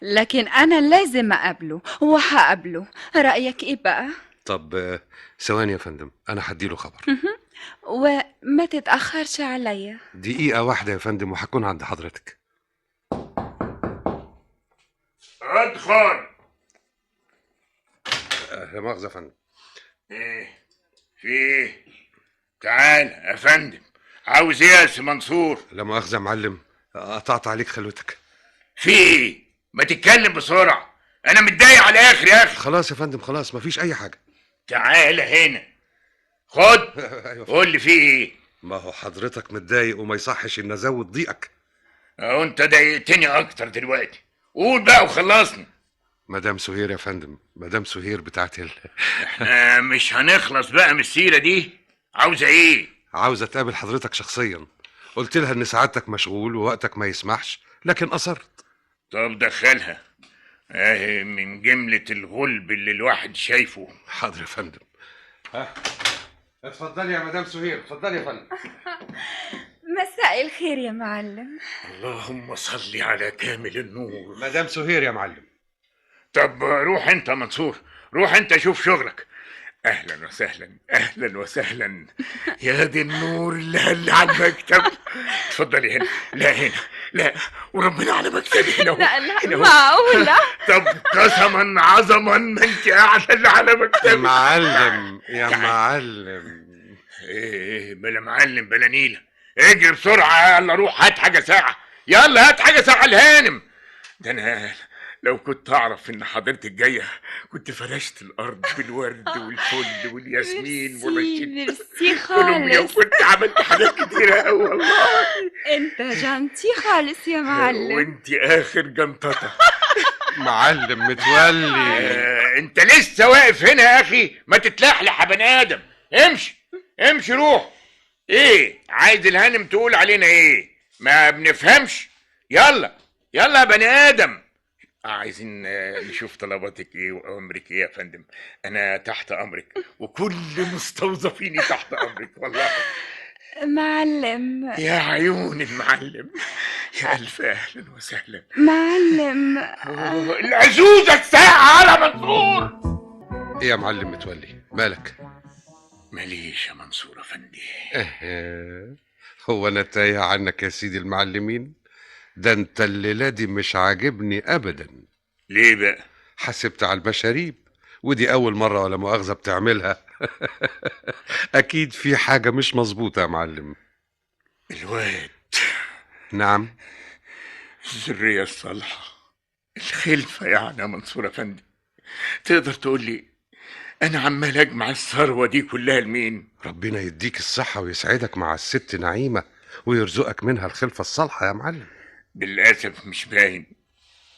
لكن أنا لازم أقابله وهقابله. رأيك إيه بقى؟ طب ثواني يا فندم، انا هديله خبر. وما تتأخرش عليا. دقيقة واحدة يا فندم وهكون عند حضرتك. ادخل. لا مؤاخذة يا فندم. ايه في ايه؟ تعال يا فندم. عاوز ايه يا سي منصور؟ لا مؤاخذة يا معلم، قطعت عليك خلوتك. في ايه؟ ما تتكلم بسرعه، انا متضايق على الاخر يا اخي. خلاص يا فندم، خلاص مفيش أي حاجة. تعال هنا، خد. أيوة. قول لي في ايه؟ ما هو حضرتك متضايق وما يصحش إن أزود ضيقك. اهو انت ضايقتني اكتر دلوقتي. قول بقى وخلصني. مدام سهير يا فندم، مدام سهير بتاعت احنا مش هنخلص بقى من السيره دي. عاوزه ايه؟ عاوزة تقابل حضرتك شخصيا. قلت لها إن سعادتك مشغول ووقتك ما يسمحش، لكن أصرت. طب دخلها. اهي من جمله الغلب اللي الواحد شايفه. حاضر يا فندم. اتفضلي يا مدام سهير، اتفضلي يا فندم. مساء الخير يا معلم. اللهم صل على كامل النور. مدام سهير يا معلم. طب روح انت منصور، روح انت شوف شغلك. اهلا وسهلا، اهلا وسهلا. يا دي النور اللي هل على المكتب. اتفضلي هنا. لا هنا، لا، وربنا على مكتبي هنا. لا لا هنا. معقولة. طب قسما عظما ما انت قاعده اللي على مكتبي. معلم يا تعال. معلم. ايه بلا معلم بلا نيله. اجري بسرعه، يلا روح هات حاجه ساعه. يلا هات حاجه ساعه الهانم. ده انا لو كنت اعرف ان حضرتك جايه كنت فرشت الارض بالورد والفل والياسمين ميرسي والرشيد ميرسي كولومبيا، خالص. وكنت عملت حاجات كتيره قوي والله. انت جانتي خالص يا معلم. وانت اخر جنططه. معلم متولي. انت لسه واقف هنا يا اخي؟ ما تتلحلح يا بني ادم. امشي امشي روح. ايه عايز الهانم تقول علينا ايه؟ ما بنفهمش. يلا يلا يا بني ادم. عايزين نشوف طلباتك ايه وامرك ايه يا فندم. انا تحت امرك، وكل مستوظفيني تحت امرك والله. معلم يا عيون المعلم، يا الف اهلا وسهلا. معلم. العزوزه الساعه على منصور. ايه يا معلم متولي، مالك؟ ماليش يا منصور افندي. هو انا تايه عنك يا سيدي المعلمين؟ ده انت الليله دي مش عاجبني ابدا. ليه بقى؟ حسبت على المشاريب، ودي اول مره ولا مؤاخذه بتعملها. اكيد في حاجه مش مظبوطه يا معلم. الواد نعم. الذريه الصالحه، الخلفه يعني يا منصور افندي. تقدر تقول لي انا عمال اجمع الثروه دي كلها لمين؟ ربنا يديك الصحه ويسعدك مع الست نعيمه ويرزقك منها الخلفه الصالحه يا معلم. بالاسف مش باين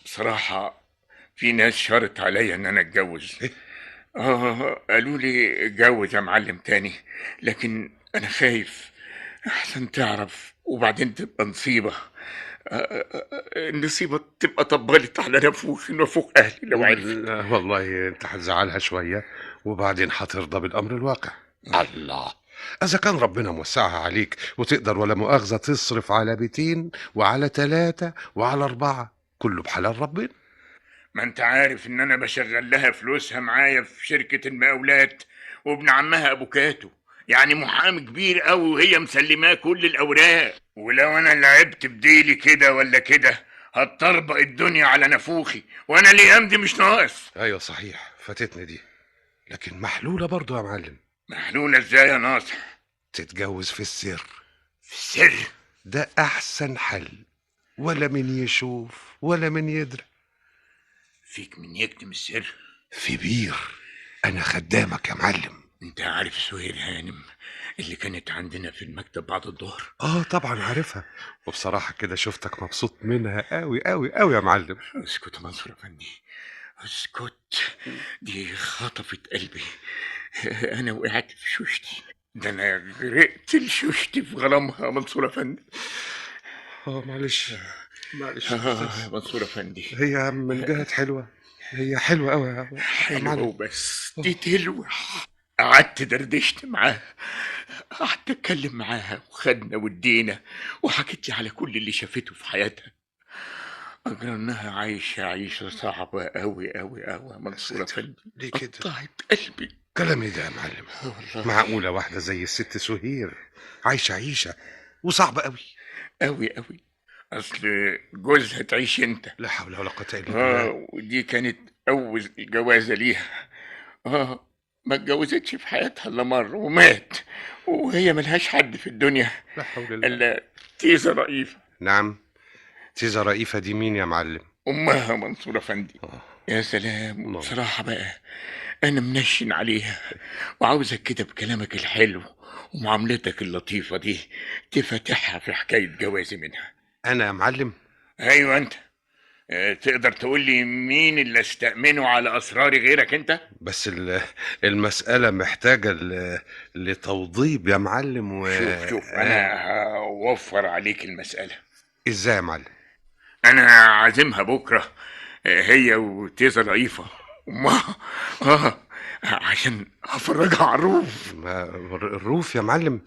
بصراحه. في ناس شرط عليا ان انا اتجوز. إيه؟ قالوا لي اتجوز يا معلم تاني، لكن انا خايف احسن تعرف وبعدين تبقى نصيبه. النصيبه تبقى طبلت على نفوخ اهلي لو عرفت. لا والله انت هتزعلها شويه وبعدين هترضى بالامر الواقع. الله، اذا كان ربنا موسعها عليك وتقدر ولا مؤاخذه تصرف على بيتين وعلى 3 وعلى 4، كله بحلال ربنا. ما انت عارف ان انا بشغل لها فلوسها معايا في شركة المقاولات، وابن عمها ابو كاتو يعني محامي كبير قوي، وهي مسلماه كل الاوراق. ولو انا لعبت بديلي كده ولا كده هتطربق الدنيا على نفوخي، وانا الايام دي مش ناقص. ايوه صحيح، فاتتني دي، لكن محلوله برضو يا معلم. محلولة ازاي يا ناصح؟ تتجوز في السر، في السر؟ ده احسن حل، ولا من يشوف ولا من يدري. فيك من يكتم السر؟ في بير، انا خدامك يا معلم. انت عارف سهير هانم اللي كانت عندنا في المكتب بعد الظهر؟ اه طبعا عارفها، وبصراحه كده شفتك مبسوط منها قوي قوي قوي يا معلم. اسكت يا منصور افندي، اسكت. دي خطفت قلبي. انا وقعت في شوشتي، ده انا غرقت لشوشتي في غرامها يا منصور افندي. اه معلش، معلش يا منصور افندي. هي من جهة حلوة، هي حلوة قوي يا حلوة معلم. وبس، دي تلوح. قعدت دردشت معاها، قعدت اتكلم معاها وخدنا ودينا، وحكت لي على كل اللي شافته في حياتها. أجرى إنها عايشة عيشة صعبة أوي أوي أوي يا منصور ساتر. أفندي. ليه كده؟ قطعت قلبي كلام ايه ده يا معلم؟ والله. معقولة واحدة زي الست سهير عايشة عيشة وصعبة قوي؟ أوي أوي. أصل جوزها تعيش أنت. لا حول ولا قوة إلا بالله. ودي كانت أول جوازة ليها. ما اتجوزتش في حياتها إلا مرة ومات، وهي ملهاش حد في الدنيا لا حول الله. إلا تيزة رئيفة. نعم. تيزة رئيفة دي مين يا معلم؟ أمها منصور أفندي. آه. يا سلام، الله. بصراحة بقى أنا منشن عليها، وعاوزك كده بكلامك الحلو ومعاملتك اللطيفة دي تفتحها في حكاية جوازي منها. أنا يا معلم؟ أيوة أنت. تقدر تقول لي مين اللي استأمنه على أسراري غيرك أنت؟ بس المسألة محتاجة لتوضيب يا معلم شوف أنا هوفر عليك المسألة. إزاي يا معلم؟ أنا عازمها بكرة، هي وتيزة ضعيفة أمها، عشان هفرجها على الروف. الروف يا معلم؟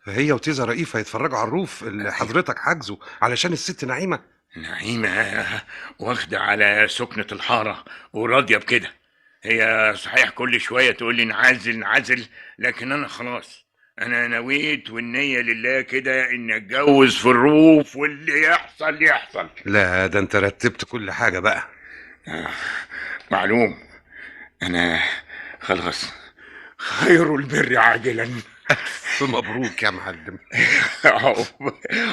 هي وتيزة رئيفة يتفرجوا على الروف اللي حضرتك حاجزه علشان الست نعيمة؟ نعيمة واخدة على سكنة الحارة وراضية بكده. هي صحيح كل شوية تقول لي نعزل نعزل، لكن أنا خلاص، أنا نويت والنية لله كده إني أتجوز في الروف واللي يحصل يحصل. لا ده انت رتبت كل حاجة بقى. معلوم. أنا خلاص خير البر عاجلا. مبروك يا معلم.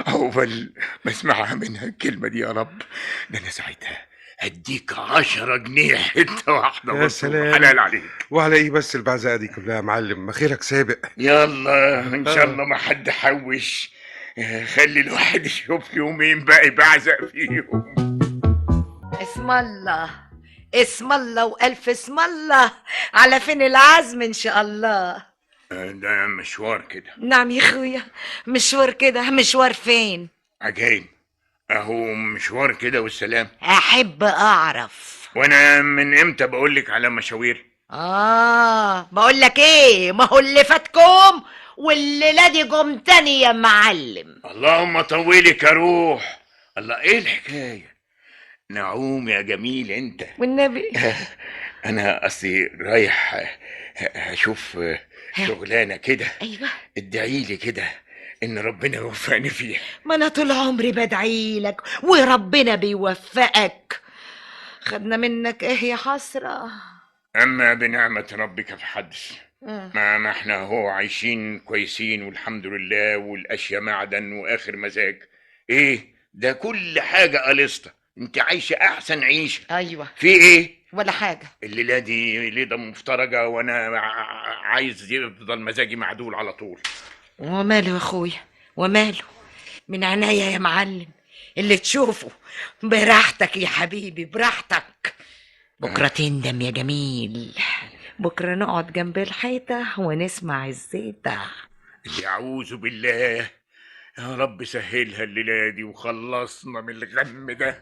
عقبال ما اسمعها منها الكلمة دي يا رب، ده أنا ساعتها هديك 10 جنيه حتة واحدة. يا بس سلام. حلال عليك. وعلى ايه بس البعزقة دي كلها يا معلم؟ ما خيرك سابق. يلا إن شاء الله ما حد حوش، خلي الواحد يشوف يومين باقي بعزق فيهم. اسم الله، اسم الله والف اسم الله. على فين العزم ان شاء الله؟ ده مشوار كده. نعم يا اخويا، مشوار كده. مشوار فين؟ عجايب، اهو مشوار كده والسلام. احب اعرف. وانا من امتى بقولك على مشاوير؟ بقول لك ايه، ما هو اللي فاتكم والليله دي جم تاني يا معلم. اللهم طولك يا روح. الله، ايه الحكايه؟ نعوم يا جميل انت. والنبي انا اصلي رايح هشوف شغلانه كده. ايوه، ادعيلي كده ان ربنا يوفقني فيها. ما انا طول عمري بدعي لك وربنا بيوفقك. خدنا منك ايه يا حسره. اما بنعمه ربك فحدث. ما احنا هو عايشين كويسين والحمد لله، والاشياء معدن واخر مزاج. ايه ده؟ كل حاجه قلصته، انت عايشه احسن عيشه. ايوه، في ايه؟ ولا حاجه. الليله دي ليله مفترجه، وانا عايز يفضل مزاجي معدول على طول. وماله يا اخويا، وماله؟ من عناية يا معلم، اللي تشوفه. براحتك يا حبيبي، براحتك. بكرة تندم يا جميل. بكرة نقعد جنب الحيطة ونسمع الزيتة. اللي اعوذ بالله. يا رب سهلها الليله دي وخلصنا من الغم ده.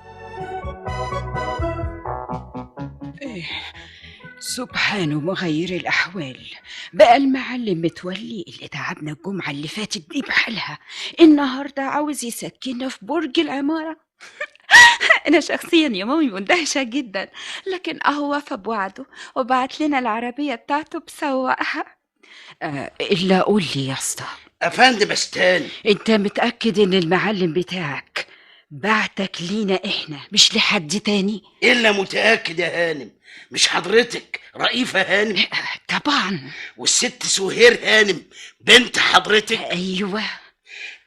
سبحانه مغير الأحوال. بقى المعلم متولي اللي تعبنا الجمعة اللي فاتت دي بحالها، النهاردة عاوز يسكننا في برج العمارة. أنا شخصيا يا مامي مندهشة جدا، لكن أهو وفى بوعده وبعت لنا العربية بتاعته بسواقها. إلا قول لي يا اسطى، افندم استنى. أنت متأكد إن المعلم بتاعك بعتك لينا إحنا مش لحد تاني؟ الا متاكد يا هانم، مش حضرتك رئيفه هانم؟ طبعا. والست سهير هانم بنت حضرتك؟ أيوة.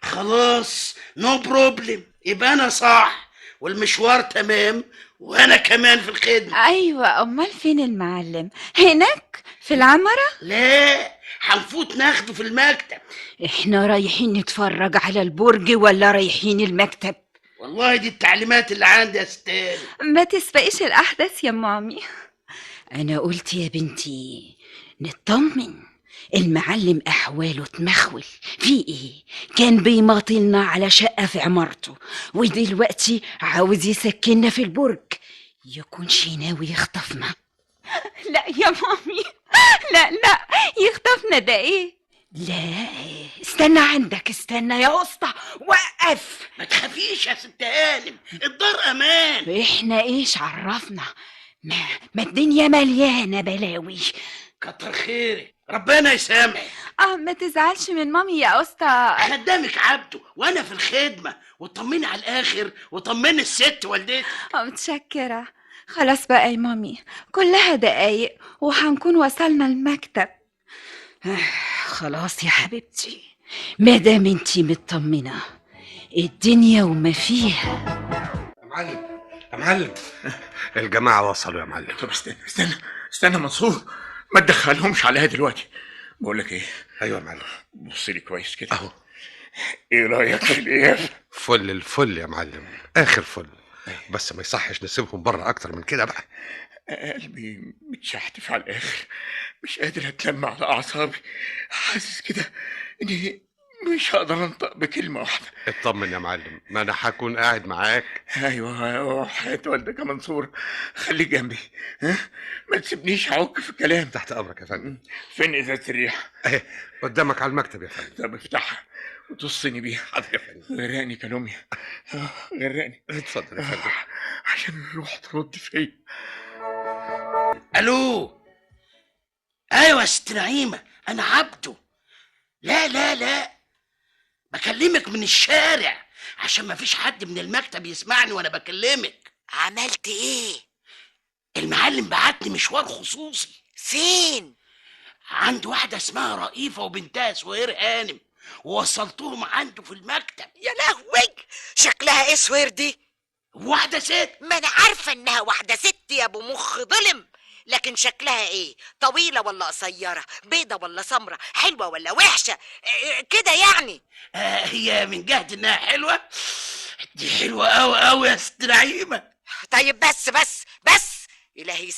خلاص، نو بروبلم، يبقى انا صح والمشوار تمام وانا كمان في الخدمه. أيوة، أمال فين المعلم؟ هناك في العمرة؟ لا، هنفوت ناخده في المكتب. إحنا رايحين نتفرج على البرج ولا رايحين المكتب؟ والله دي التعليمات اللي عندي يا ستان. ما تسبقيش الأحداث يا مامي. أنا قلت يا بنتي نطمن، المعلم أحواله تمخول. في إيه؟ كان بيماطلنا على شقة في عمارته، ودلوقتي عاوز يسكننا في البرج. يكونش ناوي يخطفنا؟ لا يا مامي، لا يخطفنا ده إيه؟ لا، استنى عندك، استنى يا اسطى، وقف. ما تخافيش يا ست هانم، الدار امان. احنا ايش عرفنا؟ ما الدنيا مليانه بلاوي. كتر خيرك، ربنا يسامحك. ما تزعلش من مامي يا اسطى. خدامك عبده وانا في الخدمه، وطمني على الاخر وطمني الست والدتك. متشكرة. خلاص بقى يا مامي، كلها دقايق وهنكون وصلنا المكتب. خلاص يا حبيبتي، ما دام انتي مطمنه، الدنيا وما فيها. يا معلم، يا معلم، الجماعة وصلوا يا معلم. طب استنى منصور، ما تدخلهمش عليها دلوقتي. بقول لك ايه، ايوه يا معلم. بص لي كويس كده اهو. ايه رايك في الاياب؟ فل الفل يا معلم، اخر فل. بس ما يصحش نسيبهم بره اكتر من كده بقى. قلبي متشحتف على الاخر، مش قادر اتلم على اعصابي، حاسس كده اني مش هقدر انطق بكلمه واحده. اطمن يا معلم، ما انا هكون قاعد معاك. ايوه حياة والدك يا منصور، خليك جنبي، ها؟ ما تسيبنيش اعك في الكلام. تحت امرك يا فندم. فين ازازه الريح؟ اهي قدامك على المكتب يا فندم. طب افتحها وتصني بيها. حاضر يا فندم. غرقني كلوميا، غرقني اتفضل يا فندم. عشان الروح ترد فيا. الو، ايوه يا ست نعيمه، انا عبده. لا لا لا، بكلمك من الشارع عشان ما فيش حد من المكتب يسمعني وانا بكلمك. عملت ايه؟ المعلم بعتني مشوار خصوصي فين؟ عند واحده اسمها رئيفه وبنتها سهير هانم، ووصلتهم عنده في المكتب. يا لهوي، شكلها ايه سوير دي؟ واحده ست. ما انا عارفه انها واحده ست يا ابو مخ ظلم، لكن شكلها ايه؟ طويله ولا قصيره؟ بيضه ولا سمره؟ حلوه ولا وحشه؟ كده يعني. هي من جهه انها حلوه، دي حلوه قوي قوي يا ست نعيمه. طيب بس الهي